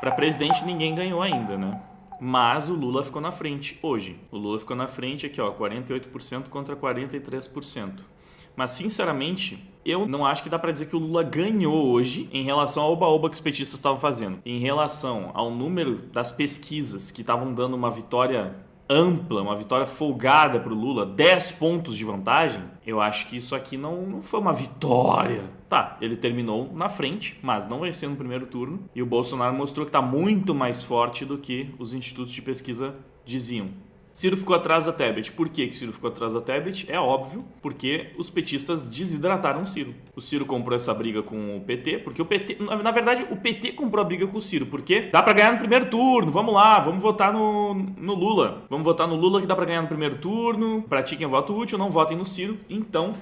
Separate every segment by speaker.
Speaker 1: Para presidente ninguém ganhou ainda, né? Mas o Lula ficou na frente hoje. O Lula ficou na frente aqui, ó, 48% contra 43%. Mas, sinceramente, eu não acho que dá pra dizer que o Lula ganhou hoje em relação ao oba-oba que os petistas estavam fazendo. Em relação ao número das pesquisas que estavam dando uma vitória ampla, uma vitória folgada pro Lula, 10 pontos de vantagem, eu acho que isso aqui não foi uma vitória. Tá, ele terminou na frente, mas não venceu no primeiro turno, e o Bolsonaro mostrou que tá muito mais forte do que os institutos de pesquisa diziam. Ciro ficou atrás da Tebet. Por que Ciro ficou atrás da Tebet? É óbvio, porque os petistas desidrataram o Ciro. O Ciro comprou essa briga com o PT, porque o PT... Na verdade, o PT comprou a briga com o Ciro, porque dá pra ganhar no primeiro turno, vamos lá, vamos votar no Lula. Vamos votar no Lula que dá pra ganhar no primeiro turno, pratiquem o voto útil, não votem no Ciro. Então,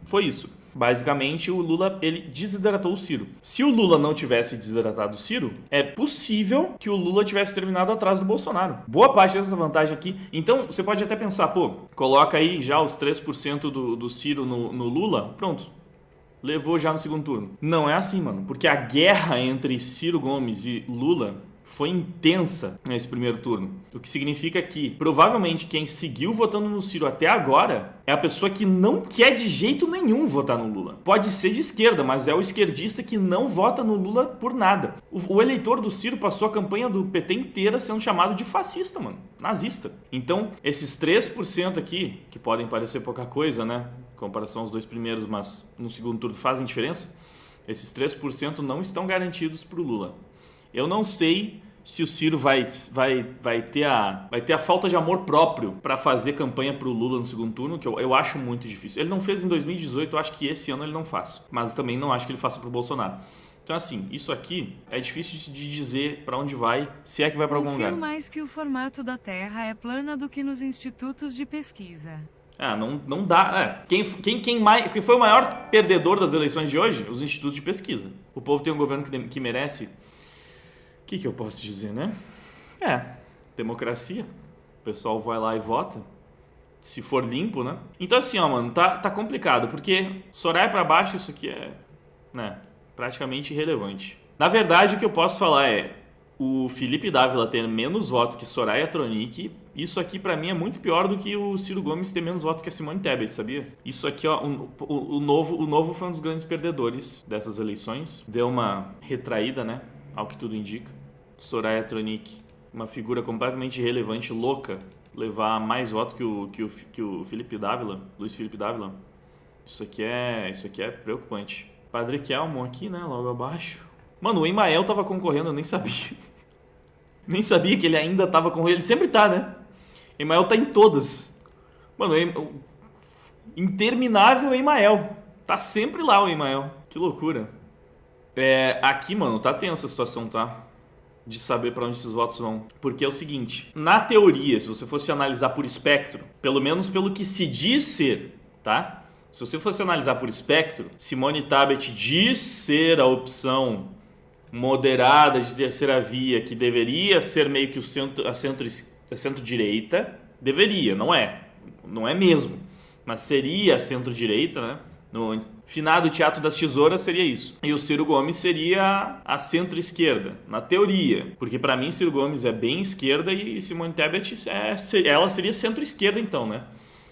Speaker 1: foi isso. Basicamente, o Lula, ele desidratou o Ciro. Se o Lula não tivesse desidratado o Ciro, é possível que o Lula tivesse terminado atrás do Bolsonaro. Boa parte dessa vantagem aqui. Então, você pode até pensar, pô, coloca aí já os 3% do Ciro no Lula, pronto. Levou já no segundo turno. Não é assim, mano. Porque a guerra entre Ciro Gomes e Lula foi intensa nesse primeiro turno. O que significa que, provavelmente, quem seguiu votando no Ciro até agora é a pessoa que não quer de jeito nenhum votar no Lula. Pode ser de esquerda, mas é o esquerdista que não vota no Lula por nada. O eleitor do Ciro passou a campanha do PT inteira sendo chamado de fascista, mano. Nazista. Então, esses 3% aqui, que podem parecer pouca coisa, né? Em comparação aos dois primeiros, mas no segundo turno fazem diferença. Esses 3% não estão garantidos pro Lula. Eu não sei se o Ciro vai ter a falta de amor próprio para fazer campanha pro Lula no segundo turno, que eu acho muito difícil. Ele não fez em 2018, eu acho que esse ano ele não faz. Mas também não acho que ele faça pro Bolsonaro. Então, assim, isso aqui é difícil de dizer para onde vai, se é que vai para algum lugar.
Speaker 2: Mais que o formato da Terra é plana do que nos institutos de pesquisa.
Speaker 1: Ah, não dá. Quem foi o maior perdedor das eleições de hoje? Os institutos de pesquisa. O povo tem um governo que merece. O que eu posso dizer, né? Democracia. O pessoal vai lá e vota. Se for limpo, né? Então assim, ó, mano, tá complicado. Porque Soraya pra baixo, isso aqui é, né, praticamente irrelevante. Na verdade, o que eu posso falar é o Felipe Dávila ter menos votos que Soraya Tronic. Isso aqui pra mim é muito pior do que o Ciro Gomes ter menos votos que a Simone Tebet, sabia? Isso aqui, ó, o Novo foi um dos grandes perdedores dessas eleições. Deu uma retraída, né? Ao que tudo indica. Soraya Tronic, uma figura completamente irrelevante, louca, levar mais votos que o Felipe Dávila, Luiz Felipe Dávila. Isso aqui é preocupante. Padre Kelmo aqui, né, logo abaixo. Mano, o Emael tava concorrendo, eu nem sabia. Nem sabia que ele ainda tava concorrendo. Ele sempre tá, né? Emael tá em todas. Mano, interminável Emael. Tá sempre lá o Emael. Que loucura. Aqui, mano, tá tensa a situação, tá? De saber pra onde esses votos vão. Porque é o seguinte, na teoria, se você fosse analisar por espectro, pelo menos pelo que se diz ser, tá? Se você fosse analisar por espectro, Simone Tebet diz ser a opção moderada de terceira via, que deveria ser meio que a centro-direita. Deveria, não é. Não é mesmo. Mas seria a centro-direita, né? No finado Teatro das Tesouras seria isso. E o Ciro Gomes seria a centro-esquerda, na teoria. Porque pra mim Ciro Gomes é bem esquerda e Simone Tebet ela seria centro-esquerda então, né?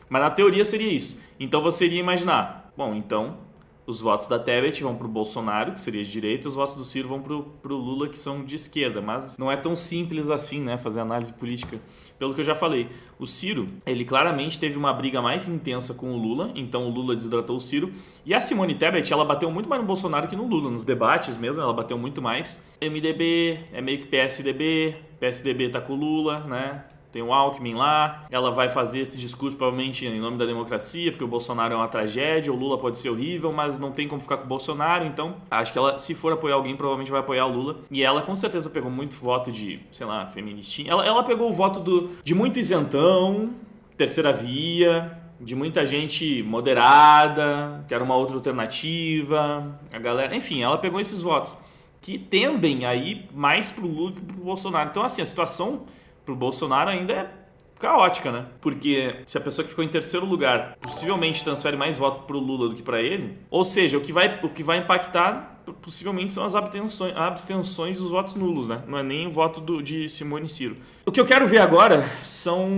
Speaker 1: Mas na teoria seria isso. Então você iria imaginar, bom, então os votos da Tebet vão pro Bolsonaro, que seria de direita, e os votos do Ciro vão pro Lula, que são de esquerda. Mas não é tão simples assim, né, fazer análise política. Pelo que eu já falei, o Ciro, ele claramente teve uma briga mais intensa com o Lula, então o Lula desidratou o Ciro. E a Simone Tebet, ela bateu muito mais no Bolsonaro que no Lula, nos debates mesmo, ela bateu muito mais. MDB, é meio que PSDB tá com o Lula, né? Tem o Alckmin lá, ela vai fazer esse discurso provavelmente em nome da democracia, porque o Bolsonaro é uma tragédia, o Lula pode ser horrível, mas não tem como ficar com o Bolsonaro, então acho que ela, se for apoiar alguém, provavelmente vai apoiar o Lula. E ela com certeza pegou muito voto de, sei lá, feministinha. Ela pegou o voto de muito isentão, terceira via, de muita gente moderada, que era uma outra alternativa, a galera, enfim, ela pegou esses votos que tendem a ir mais pro Lula que pro Bolsonaro. Então assim, a situação pro Bolsonaro ainda é caótica, né? Porque se a pessoa que ficou em terceiro lugar possivelmente transfere mais voto pro Lula do que pra ele, ou seja, o que vai impactar possivelmente são as abstenções dos votos nulos, né? Não é nem o voto de Simone e Ciro. O que eu quero ver agora são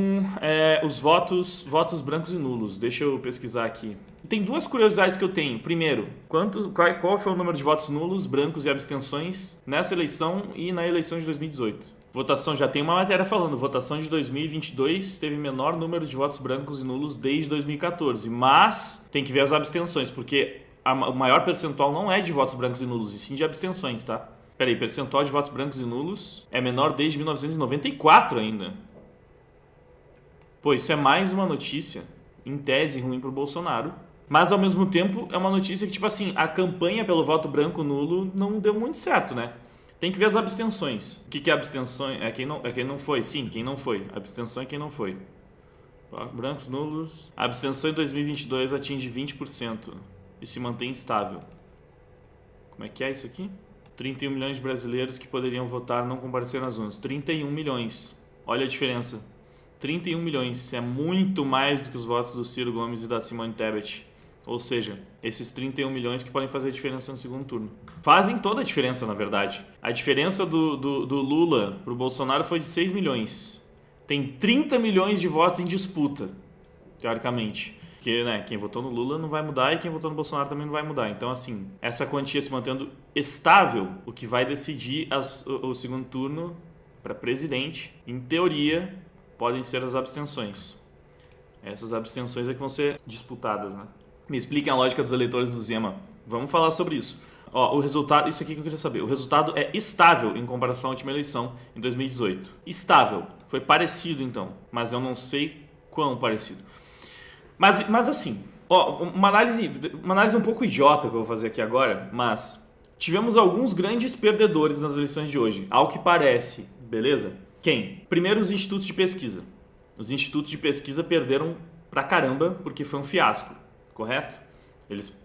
Speaker 1: os votos brancos e nulos. Deixa eu pesquisar aqui. Tem duas curiosidades que eu tenho. Primeiro, qual foi o número de votos nulos, brancos e abstenções nessa eleição e na eleição de 2018? Votação, já tem uma matéria falando, votação de 2022 teve menor número de votos brancos e nulos desde 2014, mas tem que ver as abstenções, porque o maior percentual não é de votos brancos e nulos, e sim de abstenções, tá? Peraí, percentual de votos brancos e nulos é menor desde 1994 ainda. Pô, isso é mais uma notícia, em tese, ruim pro Bolsonaro, mas ao mesmo tempo é uma notícia que, tipo assim, a campanha pelo voto branco nulo não deu muito certo, né? Tem que ver as abstenções. O que é abstenção? É quem não foi. Sim, quem não foi. Abstenção é quem não foi. Brancos, nulos. A abstenção em 2022 atinge 20% e se mantém estável. Como é isso aqui? 31 milhões de brasileiros que poderiam votar não compareceram às urnas. 31 milhões. Olha a diferença. 31 milhões. É muito mais do que os votos do Ciro Gomes e da Simone Tebet. Ou seja, esses 31 milhões que podem fazer a diferença no segundo turno. Fazem toda a diferença, na verdade. A diferença do Lula para o Bolsonaro foi de 6 milhões. Tem 30 milhões de votos em disputa, teoricamente. Porque, né, quem votou no Lula não vai mudar e quem votou no Bolsonaro também não vai mudar. Então, assim, essa quantia se mantendo estável, o que vai decidir o segundo turno para presidente, em teoria, podem ser as abstenções. Essas abstenções é que vão ser disputadas, né? Me expliquem a lógica dos eleitores do Zema. Vamos falar sobre isso. Ó, o resultado, isso aqui que eu queria saber. O resultado é estável em comparação à última eleição, em 2018. Estável. Foi parecido, então. Mas eu não sei quão parecido. Mas assim, ó, uma análise um pouco idiota que eu vou fazer aqui agora, mas tivemos alguns grandes perdedores nas eleições de hoje, ao que parece, beleza? Quem? Primeiro, os institutos de pesquisa. Os institutos de pesquisa perderam pra caramba porque foi um fiasco. Correto? Eles,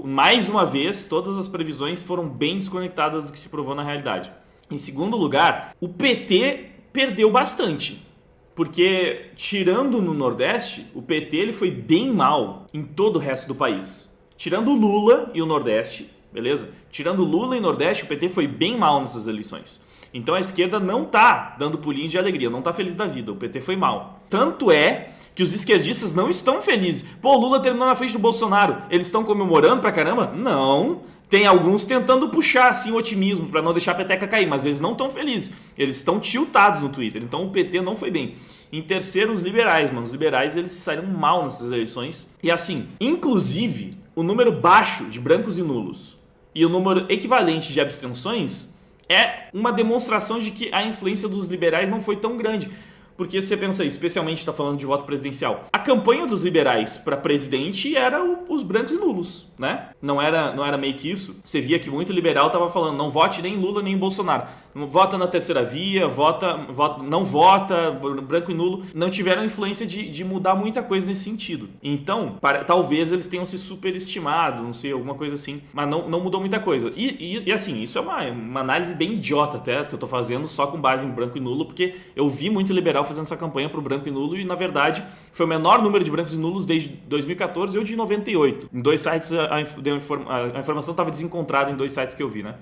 Speaker 1: mais uma vez, todas as previsões foram bem desconectadas do que se provou na realidade. Em segundo lugar, o PT perdeu bastante. Porque, tirando no Nordeste, o PT ele foi bem mal em todo o resto do país. Tirando o Lula e o Nordeste, beleza? Tirando o Lula e o Nordeste, o PT foi bem mal nessas eleições. Então a esquerda não tá dando pulinhos de alegria, não tá feliz da vida. O PT foi mal. Tanto é que os esquerdistas não estão felizes. Pô, o Lula terminou na frente do Bolsonaro. Eles estão comemorando pra caramba? Não. Tem alguns tentando puxar assim o otimismo pra não deixar a peteca cair, mas eles não estão felizes. Eles estão tiltados no Twitter. Então o PT não foi bem. Em terceiro, os liberais, mano. Os liberais, eles saíram mal nessas eleições. E assim, inclusive, o número baixo de brancos e nulos e o número equivalente de abstenções é uma demonstração de que a influência dos liberais não foi tão grande. Porque você pensa isso, especialmente está falando de voto presidencial. A campanha dos liberais para presidente era os brancos e nulos, né? Não era meio que isso. Você via que muito liberal estava falando, não vote nem Lula nem Bolsonaro. Vota na terceira via, não vota, branco e nulo. Não tiveram influência de mudar muita coisa nesse sentido. Então, talvez eles tenham se superestimado, não sei, alguma coisa assim. Mas não mudou muita coisa. E assim, isso é uma análise bem idiota até, que eu tô fazendo só com base em branco e nulo, porque eu vi muito liberal fazendo essa campanha pro branco e nulo e, na verdade, foi o menor número de brancos e nulos desde 2014 ou de 98. Em dois sites, a informação estava desencontrada em dois sites que eu vi, né?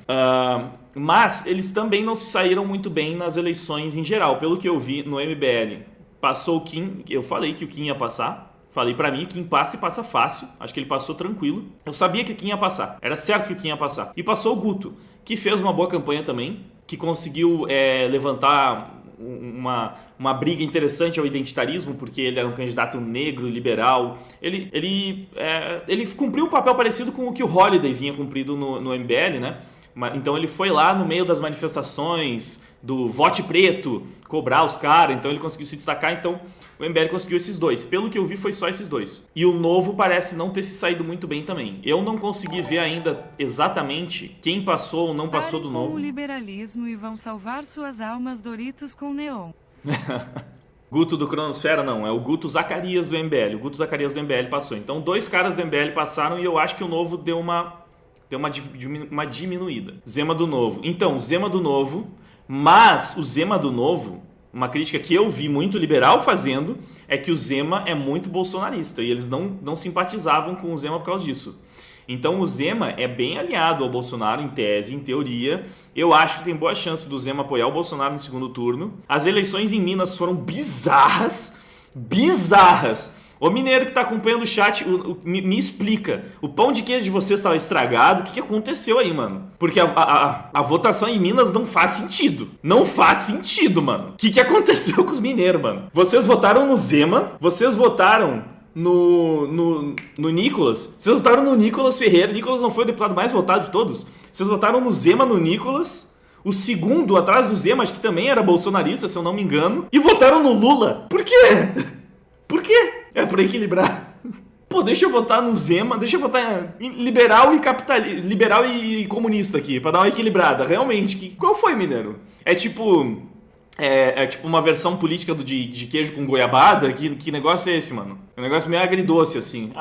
Speaker 1: Mas eles também não se saíram muito bem nas eleições em geral. Pelo que eu vi no MBL, passou o Kim, eu falei que o Kim ia passar. Falei pra mim, o Kim passa e passa fácil. Acho que ele passou tranquilo. Eu sabia que o Kim ia passar. Era certo que o Kim ia passar. E passou o Guto, que fez uma boa campanha também, que conseguiu levantar uma briga interessante ao identitarismo, porque ele era um candidato negro, liberal. Ele cumpriu um papel parecido com o que o Holliday vinha cumprido no MBL, né? Então ele foi lá no meio das manifestações do vote preto, cobrar os caras, então ele conseguiu se destacar, então o MBL conseguiu esses dois. Pelo que eu vi, foi só esses dois. E o Novo parece não ter se saído muito bem também. Eu não consegui ver ainda exatamente quem passou ou não passou do Novo.
Speaker 2: Com o liberalismo e vão salvar suas almas Doritos com neon.
Speaker 1: Guto do Cronosfera não, é o Guto Zacarias do MBL. O Guto Zacarias do MBL passou. Então 2 caras do MBL passaram e eu acho que o Novo deu uma diminuída. Zema do Novo. Então, Zema do Novo, mas o Zema do Novo, uma crítica que eu vi muito liberal fazendo, é que o Zema é muito bolsonarista e eles não simpatizavam com o Zema por causa disso. Então o Zema é bem alinhado ao Bolsonaro em tese, em teoria. Eu acho que tem boa chance do Zema apoiar o Bolsonaro no segundo turno. As eleições em Minas foram bizarras. Bizarras. Ô mineiro que tá acompanhando o chat, me explica. O pão de queijo de vocês estava estragado. O que aconteceu aí, mano? Porque a votação em Minas não faz sentido. Não faz sentido, mano. O que aconteceu com os mineiros, mano? Vocês votaram no Zema. Vocês votaram no Nicolas. Vocês votaram no Nicolas Ferreira. Nicolas não foi o deputado mais votado de todos. Vocês votaram no Zema, no Nicolas. O segundo atrás do Zema, acho que também era bolsonarista, se eu não me engano. E votaram no Lula. Por quê? Por quê? É pra equilibrar. Pô, deixa eu votar no Zema, deixa eu votar em liberal e comunista aqui, pra dar uma equilibrada. Realmente, qual foi, mineiro? É tipo uma versão política de queijo com goiabada? Que negócio é esse, mano? É um negócio meio agridoce, assim.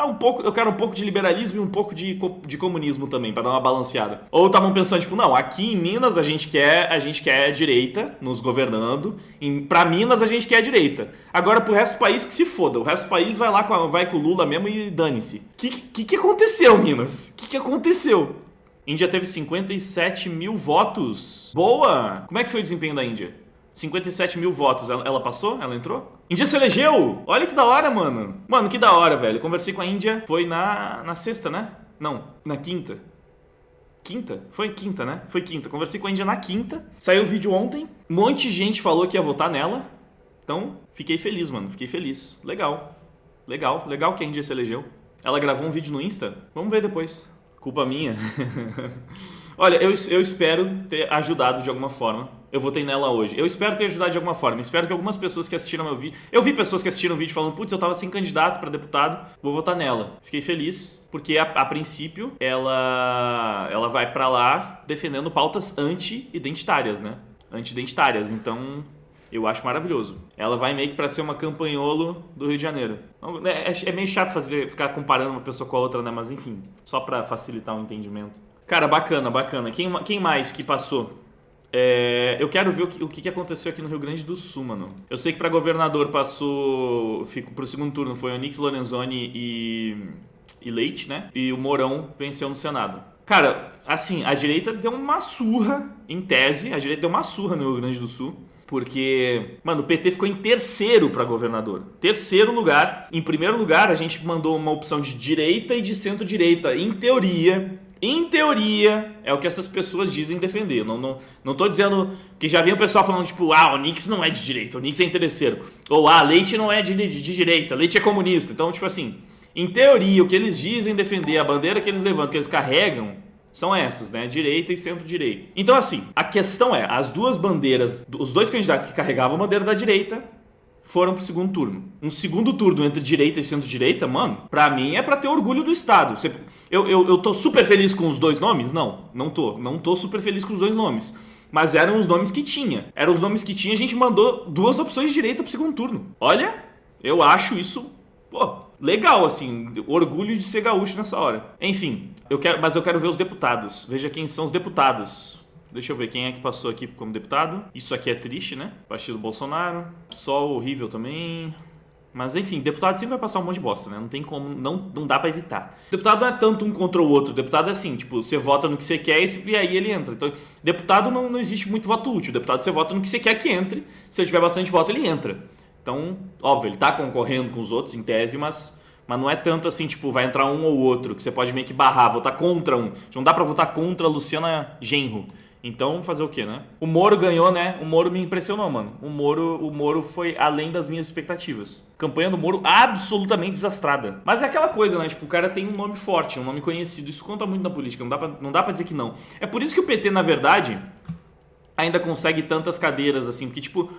Speaker 1: Eu quero um pouco de liberalismo e um pouco de comunismo também, pra dar uma balanceada. Ou estavam pensando, tipo, não, aqui em Minas a gente quer direita nos governando. Pra Minas a gente quer direita. Agora pro resto do país que se foda. O resto do país vai com o Lula mesmo e dane-se. Que aconteceu, Minas? Que aconteceu? Índia teve 57 mil votos. Boa! Como é que foi o desempenho da Índia? 57 mil votos. Ela passou? Ela entrou? Índia se elegeu! Olha que da hora, mano. Mano, que da hora, velho. Conversei com a Índia. Foi na sexta, né? Não, na quinta. Quinta? Foi quinta, né? Foi quinta. Conversei com a Índia na quinta. Saiu o vídeo ontem. Um monte de gente falou que ia votar nela. Então, fiquei feliz, mano. Fiquei feliz. Legal. Legal que a Índia se elegeu. Ela gravou um vídeo no Insta? Vamos ver depois. Culpa minha. Olha, eu espero ter ajudado de alguma forma. Eu votei nela hoje. Eu espero ter ajudado de alguma forma. Espero que algumas pessoas que assistiram meu vídeo... Eu vi pessoas que assistiram o vídeo falando, putz, eu tava sem candidato pra deputado, vou votar nela. Fiquei feliz, porque a princípio ela vai pra lá defendendo pautas anti-identitárias, né? Anti-identitárias, então... Eu acho maravilhoso. Ela vai meio que pra ser uma campanholo do Rio de Janeiro. É meio chato ficar comparando uma pessoa com a outra, né? Mas enfim, só pra facilitar o entendimento. Cara, bacana. Quem mais que passou? Eu quero ver o que aconteceu aqui no Rio Grande do Sul, mano. Eu sei que pra governador passou... Pro segundo turno foi Onyx Lorenzoni e Leite, né? E o Mourão venceu no Senado. Cara, assim, a direita deu uma surra, em tese, a direita deu uma surra no Rio Grande do Sul. Porque, mano, o PT ficou em terceiro para governador. Terceiro lugar. Em primeiro lugar, a gente mandou uma opção de direita e de centro-direita. Em teoria, é o que essas pessoas dizem defender. Não tô dizendo que já vinha o pessoal falando, tipo, o Nix não é de direita, o Nix é interesseiro. Ou, Leite não é de direita, Leite é comunista. Então, tipo assim, em teoria, o que eles dizem defender, a bandeira que eles levantam, que eles carregam, são essas, né? Direita e centro-direita. Então, assim, a questão é, as duas bandeiras, os dois candidatos que carregavam a bandeira da direita foram pro segundo turno. Um segundo turno entre direita e centro-direita, mano, pra mim é pra ter orgulho do Estado. Eu tô super feliz com os dois nomes? Não tô super feliz com os dois nomes. Mas eram os nomes que tinha. Eram os nomes que tinha, a gente mandou duas opções de direita pro segundo turno. Olha, eu acho isso, legal, assim, orgulho de ser gaúcho nessa hora. Enfim, eu quero ver os deputados. Veja quem são os deputados. Deixa eu ver quem é que passou aqui como deputado. Isso aqui é triste, né? Partido Bolsonaro. PSOL horrível também. Mas enfim, deputado sempre vai passar um monte de bosta, né? Não tem como, não dá pra evitar. Deputado não é tanto um contra o outro. Deputado é assim, tipo, você vota no que você quer e aí ele entra. Então, deputado não existe muito voto útil. Deputado você vota no que você quer que entre. Se ele tiver bastante voto, ele entra. Então, óbvio, ele tá concorrendo com os outros em tese, mas não é tanto assim, tipo, vai entrar um ou outro, que você pode meio que barrar, votar contra um. Não dá pra votar contra a Luciana Genro. Então, fazer o quê, né? O Moro ganhou, né? O Moro me impressionou, mano. O Moro foi além das minhas expectativas. Campanha do Moro absolutamente desastrada. Mas é aquela coisa, né? Tipo, o cara tem um nome forte, um nome conhecido. Isso conta muito na política, não dá pra dizer que não. É por isso que o PT, na verdade, ainda consegue tantas cadeiras, assim. Porque, tipo,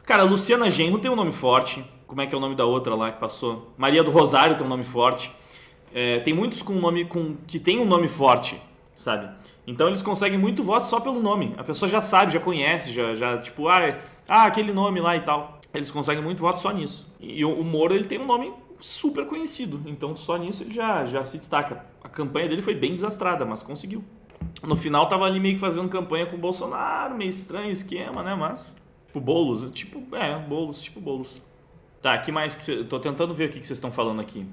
Speaker 1: cara, Luciana Genro tem um nome forte. Como é que é o nome da outra lá que passou? Maria do Rosário tem um nome forte. Tem muitos que tem um nome forte, sabe? Então eles conseguem muito voto só pelo nome. A pessoa já sabe, já conhece, já tipo, aquele nome lá e tal. Eles conseguem muito voto só nisso. E o Moro, ele tem um nome super conhecido. Então só nisso ele já se destaca. A campanha dele foi bem desastrada, mas conseguiu. No final tava ali meio que fazendo campanha com o Bolsonaro, meio estranho o esquema, né? Mas, tipo, Boulos, tipo Boulos. Tá, que mais que tô tentando ver o que vocês estão falando aqui.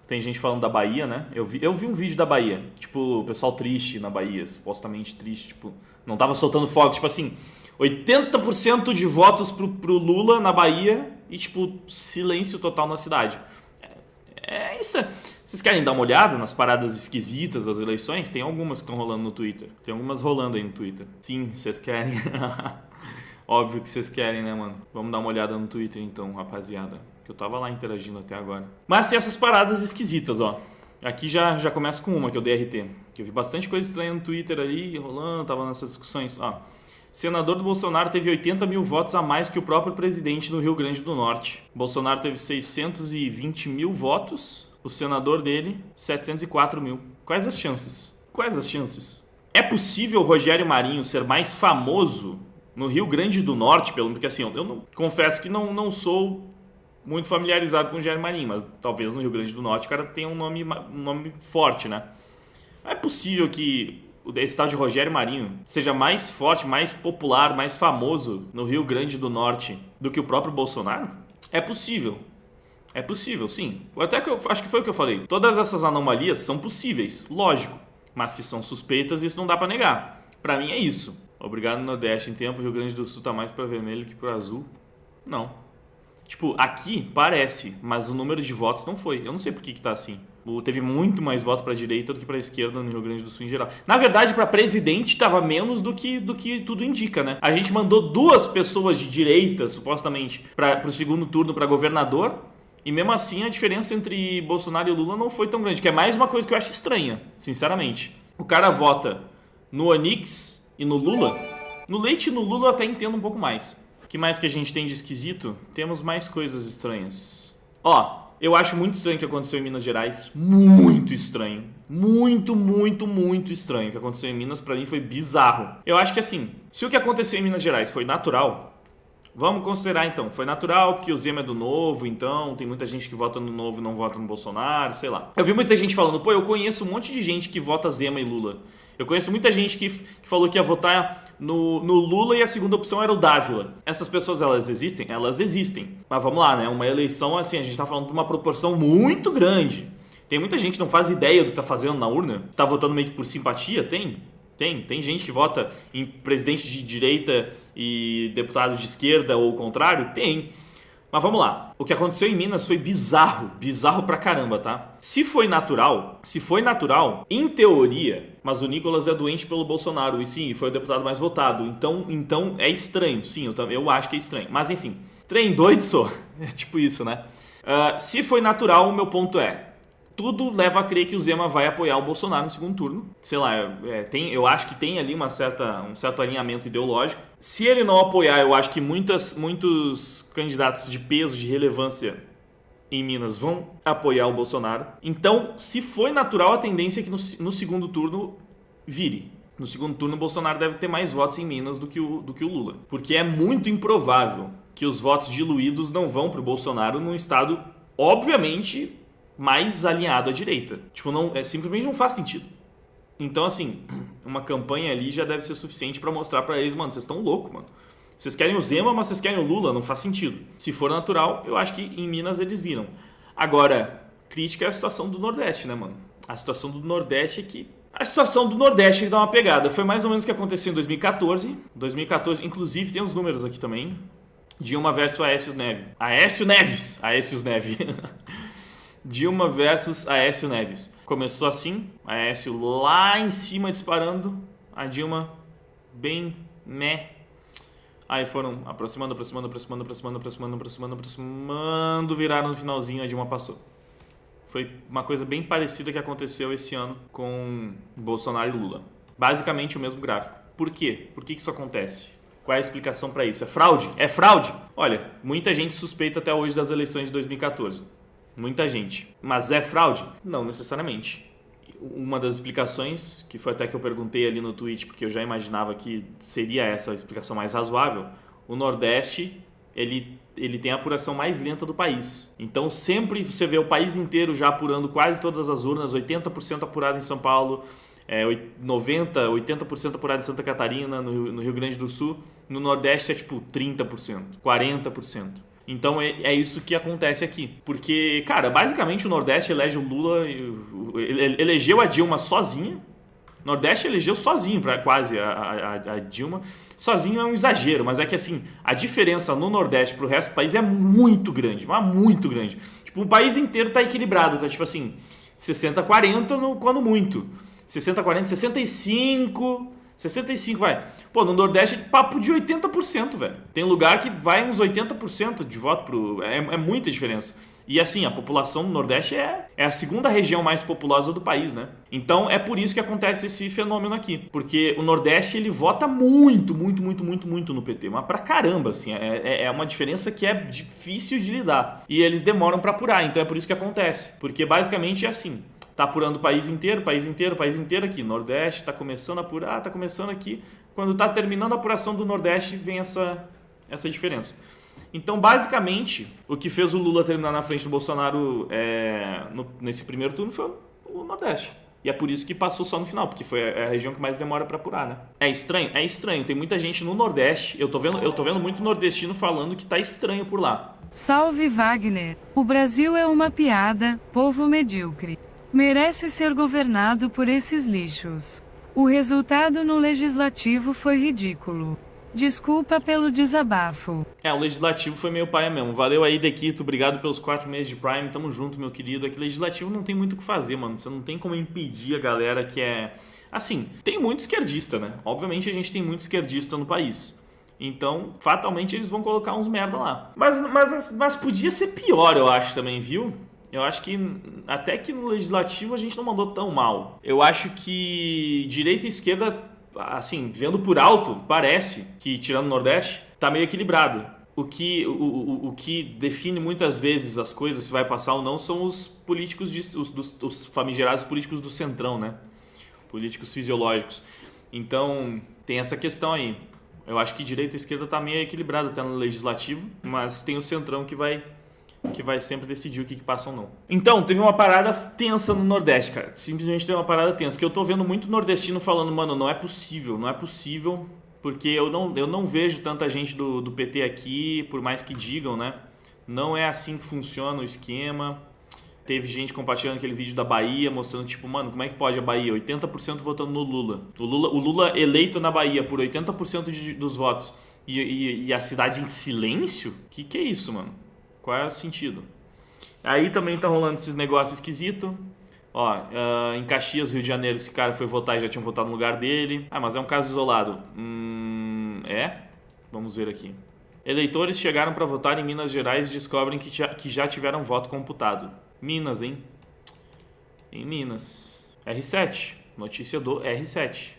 Speaker 1: Tem gente falando da Bahia, né? Eu vi um vídeo da Bahia. Tipo, o pessoal triste na Bahia, supostamente triste. Tipo, não tava soltando fogo. Tipo assim, 80% de votos pro Lula na Bahia e, tipo, silêncio total na cidade. É isso. Vocês querem dar uma olhada nas paradas esquisitas das eleições? Tem algumas que estão rolando no Twitter. Tem algumas rolando aí no Twitter. Sim, vocês querem. Óbvio que vocês querem, né, mano? Vamos dar uma olhada no Twitter então, rapaziada. Que eu tava lá interagindo até agora. Mas tem essas paradas esquisitas, ó. Aqui já começa com uma, que é o DRT. Que eu vi bastante coisa estranha no Twitter ali, rolando, tava nessas discussões. Ó, senador do Bolsonaro teve 80 mil votos a mais que o próprio presidente no Rio Grande do Norte. Bolsonaro teve 620 mil votos, o senador dele, 704 mil. Quais as chances? Quais as chances? É possível o Rogério Marinho ser mais famoso no Rio Grande do Norte, porque assim, eu não, confesso que não sou muito familiarizado com o Rogério Marinho, mas talvez no Rio Grande do Norte o cara tenha um nome forte, né? É possível que esse tal de Rogério Marinho seja mais forte, mais popular, mais famoso no Rio Grande do Norte do que o próprio Bolsonaro? É possível. É possível, sim. Até que eu acho que foi o que eu falei. Todas essas anomalias são possíveis, lógico, mas que são suspeitas e isso não dá pra negar. Pra mim é isso. Obrigado, Nordeste. Em tempo, o Rio Grande do Sul tá mais pra vermelho que pro azul. Não. Tipo, aqui parece, mas o número de votos não foi. Eu não sei por que tá assim. Teve muito mais voto pra direita do que pra esquerda no Rio Grande do Sul em geral. Na verdade, pra presidente tava menos do que tudo indica, né? A gente mandou 2 pessoas de direita, supostamente, pro segundo turno pra governador. E mesmo assim, a diferença entre Bolsonaro e Lula não foi tão grande. Que é mais uma coisa que eu acho estranha, sinceramente. O cara vota no Onix e no Lula. No Leite e no Lula eu até entendo um pouco mais. O que mais que a gente tem de esquisito? Temos mais coisas estranhas. Ó, eu acho muito estranho o que aconteceu em Minas Gerais. Muito estranho. Muito, muito, muito estranho. O que aconteceu em Minas, pra mim, foi bizarro. Eu acho que assim, se o que aconteceu em Minas Gerais foi natural, vamos considerar então, foi natural porque o Zema é do Novo, então tem muita gente que vota no Novo e não vota no Bolsonaro, sei lá. Eu vi muita gente falando, pô, eu conheço um monte de gente que vota Zema e Lula. Eu conheço muita gente que falou que ia votar no Lula e a segunda opção era o Dávila. Essas pessoas, elas existem? Elas existem. Mas vamos lá, né? Uma eleição, assim, a gente tá falando de uma proporção muito grande. Tem muita gente que não faz ideia do que tá fazendo na urna. Tá votando meio que por simpatia? Tem gente que vota em presidente de direita e deputados de esquerda ou o contrário? Tem. Mas vamos lá. O que aconteceu em Minas foi bizarro. Bizarro pra caramba, tá? Se foi natural, em teoria, mas o Nicolas é doente pelo Bolsonaro e sim, foi o deputado mais votado. Então é estranho. Sim, eu acho que é estranho. Mas enfim, trem doido sou. É tipo isso, né? Se foi natural, o meu ponto é, tudo leva a crer que o Zema vai apoiar o Bolsonaro no segundo turno. Sei lá, eu acho que tem ali um certo alinhamento ideológico. Se ele não apoiar, eu acho que muitos candidatos de peso, de relevância em Minas vão apoiar o Bolsonaro. Então, se foi natural, a tendência é que no segundo turno vire. No segundo turno, o Bolsonaro deve ter mais votos em Minas do que o Lula. Porque é muito improvável que os votos diluídos não vão para o Bolsonaro num estado, obviamente, mais alinhado à direita. Tipo, simplesmente não faz sentido. Então, assim, uma campanha ali já deve ser suficiente pra mostrar pra eles, mano, vocês estão loucos, mano. Vocês querem o Zema, mas vocês querem o Lula, não faz sentido. Se for natural, eu acho que em Minas eles viram. Agora, crítica é a situação do Nordeste, né, mano? A situação do Nordeste é que... A situação do Nordeste dá uma pegada. Foi mais ou menos o que aconteceu em 2014. 2014, inclusive, tem os números aqui também. Dilma versus Aécio Neves. Aécio Neves. Dilma versus Aécio Neves. Começou assim, Aécio lá em cima disparando, a Dilma bem meh. Aí foram aproximando, viraram no finalzinho, a Dilma passou. Foi uma coisa bem parecida que aconteceu esse ano com Bolsonaro e Lula. Basicamente o mesmo gráfico. Por quê? Por que isso acontece? Qual é a explicação para isso? É fraude? É fraude? Olha, muita gente suspeita até hoje das eleições de 2014. Muita gente. Mas é fraude? Não necessariamente. Uma das explicações, que foi até que eu perguntei ali no tweet, porque eu já imaginava que seria essa a explicação mais razoável, o Nordeste, ele tem a apuração mais lenta do país. Então sempre você vê o país inteiro já apurando quase todas as urnas, 80% apurado em São Paulo, 80% apurado em Santa Catarina, no Rio Grande do Sul. No Nordeste é tipo 30%, 40%. Então é isso que acontece aqui. Porque, cara, basicamente o Nordeste elege o Lula, elegeu a Dilma sozinha. O Nordeste elegeu sozinho para quase a Dilma. Sozinho é um exagero, mas é que assim, a diferença no Nordeste pro resto do país é muito grande, mas muito grande. Tipo, o país inteiro tá equilibrado, tá tipo assim, 60-40 quando muito. 60-40, 65 vai. Pô, no Nordeste é papo de 80%, velho. Tem lugar que vai uns 80% de voto pro... É muita diferença. E assim, a população do Nordeste é a segunda região mais populosa do país, né? Então é por isso que acontece esse fenômeno aqui. Porque o Nordeste, ele vota muito no PT. Mas pra caramba, assim. É uma diferença que é difícil de lidar. E eles demoram pra apurar. Então é por isso que acontece. Porque basicamente é assim. Tá apurando o país inteiro aqui. Nordeste tá começando a apurar, tá começando aqui. Quando tá terminando a apuração do Nordeste, vem essa diferença. Então, basicamente, o que fez o Lula terminar na frente do Bolsonaro nesse primeiro turno foi o Nordeste. E é por isso que passou só no final, porque foi a região que mais demora pra apurar, né? É estranho? É estranho. Tem muita gente no Nordeste. Eu tô vendo muito nordestino falando que tá estranho por lá.
Speaker 2: Salve Wagner. O Brasil é uma piada, povo medíocre. Merece ser governado por esses lixos. O resultado no legislativo foi ridículo. Desculpa pelo desabafo.
Speaker 1: O legislativo foi meio paia mesmo. Valeu aí, Dequito. Obrigado pelos 4 meses de Prime. Tamo junto, meu querido. Aqui legislativo não tem muito o que fazer, mano. Você não tem como impedir a galera que é... Assim, tem muito esquerdista, né? Obviamente a gente tem muito esquerdista no país. Então, fatalmente eles vão colocar uns merda lá. Mas podia ser pior, eu acho também, viu? Eu acho que até que no legislativo a gente não mandou tão mal. Eu acho que direita e esquerda, assim, vendo por alto, parece que, tirando o Nordeste, tá meio equilibrado. O que define muitas vezes as coisas, se vai passar ou não, são os políticos, os famigerados políticos do centrão, né? Políticos fisiológicos. Então, tem essa questão aí. Eu acho que direita e esquerda tá meio equilibrado até no legislativo, mas tem o centrão que vai sempre decidir o que passa ou não. Então, teve uma parada tensa no Nordeste, cara. Simplesmente teve uma parada tensa. Que eu tô vendo muito nordestino falando, mano, não é possível, porque eu não vejo tanta gente do PT aqui, por mais que digam, né? Não é assim que funciona o esquema. Teve gente compartilhando aquele vídeo da Bahia, mostrando, tipo, mano, como é que pode a Bahia? 80% votando no Lula. O Lula eleito na Bahia por 80% dos votos. E a cidade em silêncio? Que é isso, mano? Qual é o sentido? Aí também tá rolando esses negócios esquisitos. Ó, em Caxias, Rio de Janeiro, esse cara foi votar e já tinham votado no lugar dele. Ah, mas é um caso isolado. Vamos ver aqui. Eleitores chegaram para votar em Minas Gerais e descobrem que já tiveram voto computado. Minas, hein? Em Minas. R7. Notícia do R7.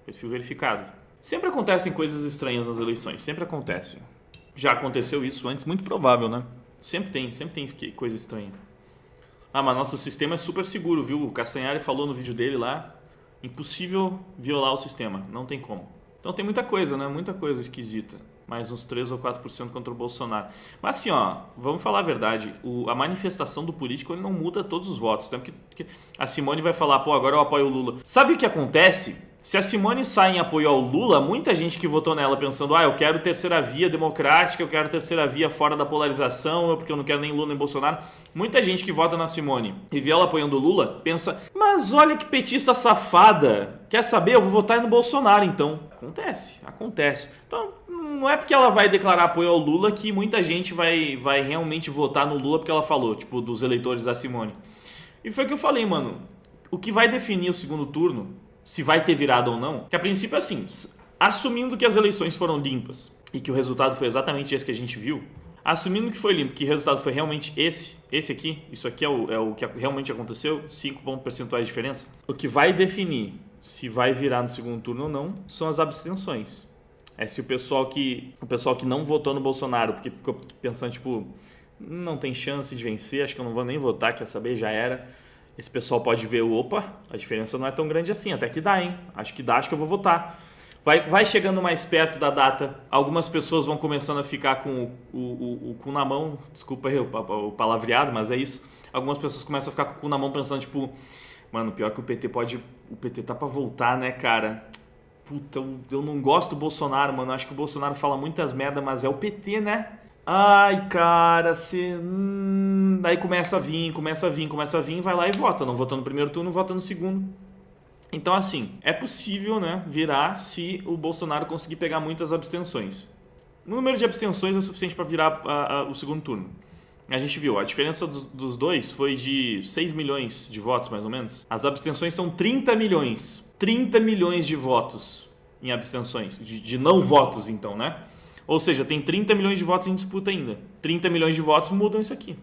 Speaker 1: Perfil verificado. Sempre acontecem coisas estranhas nas eleições. Sempre acontecem. Já aconteceu isso antes, muito provável, né? Sempre tem coisa estranha. Ah, mas nosso sistema é super seguro, viu? O Castanhari falou no vídeo dele lá. Impossível violar o sistema, não tem como. Então tem muita coisa, né? Muita coisa esquisita. Mais uns 3 ou 4% contra o Bolsonaro. Mas assim, ó, vamos falar a verdade. A manifestação do político ele não muda todos os votos. Né? Porque a Simone vai falar, pô, agora eu apoio o Lula. Sabe o que acontece? Se a Simone sai em apoio ao Lula, muita gente que votou nela pensando, eu quero terceira via democrática, eu quero terceira via fora da polarização, porque eu não quero nem Lula nem Bolsonaro. Muita gente que vota na Simone e vê ela apoiando o Lula, pensa, mas olha que petista safada, quer saber? Eu vou votar no Bolsonaro então. Acontece. Então, não é porque ela vai declarar apoio ao Lula que muita gente vai realmente votar no Lula porque ela falou, tipo, dos eleitores da Simone. E foi o que eu falei, mano, o que vai definir o segundo turno, se vai ter virado ou não, que a princípio é assim, assumindo que as eleições foram limpas e que o resultado foi exatamente esse que a gente viu, assumindo que foi limpo, que o resultado foi realmente esse aqui, isso aqui é o que realmente aconteceu, 5 pontos percentuais de diferença, o que vai definir se vai virar no segundo turno ou não são as abstenções. É se o pessoal que não votou no Bolsonaro, porque ficou pensando, tipo, não tem chance de vencer, acho que eu não vou nem votar, quer saber, já era. Esse pessoal pode ver, a diferença não é tão grande assim, até que dá, hein? Acho que dá, acho que eu vou votar. Vai chegando mais perto da data, algumas pessoas vão começando a ficar com o cu na mão, desculpa aí o palavreado, mas é isso. Algumas pessoas começam a ficar com o cu na mão pensando, tipo, mano, pior que o PT tá pra voltar, né, cara? Puta, eu não gosto do Bolsonaro, mano, acho que o Bolsonaro fala muitas merda, mas é o PT, né? Ai, cara, você... Daí começa a vir, vai lá e vota. Não votou no primeiro turno, vota no segundo. Então, assim, é possível, né, virar se o Bolsonaro conseguir pegar muitas abstenções. O número de abstenções é suficiente para virar o segundo turno. A gente viu, a diferença dos dois foi de 6 milhões de votos, mais ou menos. As abstenções são 30 milhões. 30 milhões de votos em abstenções. De não votos, então, né? Ou seja, tem 30 milhões de votos em disputa ainda. 30 milhões de votos mudam isso aqui.